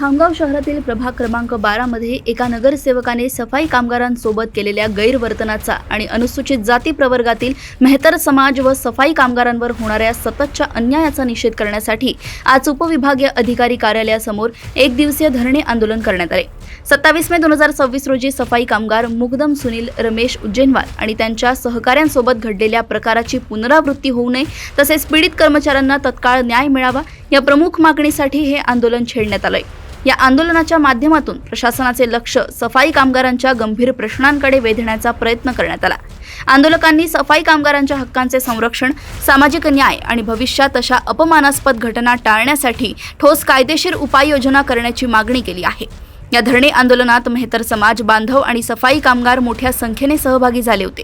खामगाव शहरातील प्रभाग क्रमांक 12 मध्ये एका नगरसेवकाने सफाई कामगारांसोबत केलेल्या गैरवर्तनाचा आणि अनुसूचित जाती प्रवर्गातील मेहतर समाज व सफाई कामगारांवर होणाऱ्या सततच्या अन्यायाचा निषेध करण्यासाठी आज उपविभागीय अधिकारी कार्यालयासमोर एक दिवसीय धरणे आंदोलन करण्यात आले। 27 मे 2026 रोजी सफाई कामगार मुकदम सुनील रमेश उज्जैनवार आणि त्यांच्या सहकाऱ्यांसोबत घडलेल्या प्रकाराची पुनरावृत्ती होऊ नये तसेच पीडित कर्मचाऱ्यांना तत्काळ न्याय मिळावा या प्रमुख मागणीसाठी हे आंदोलन छेडण्यात आले। या आंदोलनाच्या माध्यमातून प्रशासनाचे लक्ष सफाई कामगारांच्या गंभीर प्रश्नांकडे वेधण्याचा प्रयत्न करण्यात आला। आंदोलकांनी सफाई कामगारांच्या हक्कांचे संरक्षण, सामाजिक न्याय आणि भविष्यात अशा अपमानास्पद घटना टाळण्यासाठी ठोस कायदेशीर उपाययोजना करण्याची मागणी केली आहे। या धरणे आंदोलनात मेहतर समाज बांधव आणि सफाई कामगार मोठ्या संख्येने सहभागी झाले होते।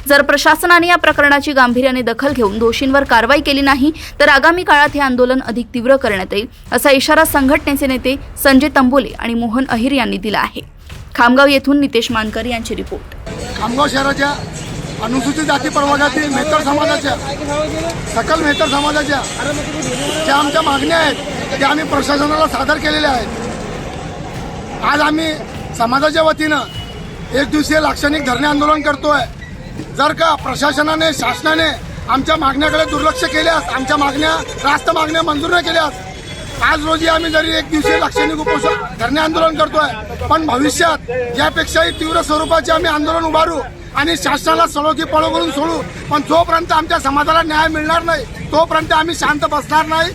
जर प्रशासनाने या प्रकरणाची गांभीर्याने दखल घेऊन दोषींवर कारवाई केली नाही तर आगामी काळात हे आंदोलन अधिक तीव्र करण्यात येईल असा इशारा संघटनेचे नेते संजय तंबोले आणि मोहन अहिर यांनी दिला आहे। खामगाव येथून नितेश मानकर यांची रिपोर्ट। खामगाव शहराच्या अनुसूचित जाती प्रवर्गातील मेहतर समाजाच्या सकल मेहतर समाजाच्या ज्या आमच्या मागण्या आहेत त्या आम्ही प्रशासनाला सादर केलेल्या आहेत। आज आम्ही समाजाच्या वतीनं एक दिवसीय लाक्षणिक धरणे आंदोलन करतोय। जर का प्रशासनाने शासनाने आमच्या मागण्याकडे दुर्लक्ष केल्यास, आमच्या मागण्या रास्त मागण्या मंजूर न केल्यास आज रोजी आम्ही जरी एक दिवसीय लाक्षणिक उपोषण धरणे आंदोलन करतोय, पण भविष्यात यापेक्षाही तीव्र स्वरूपाचे आम्ही आंदोलन उभारू आणि शासनाला सळो की पळो करून सोडू। पण जोपर्यंत आमच्या समाजाला न्याय मिळणार नाही तोपर्यंत आम्ही शांत बसणार नाही।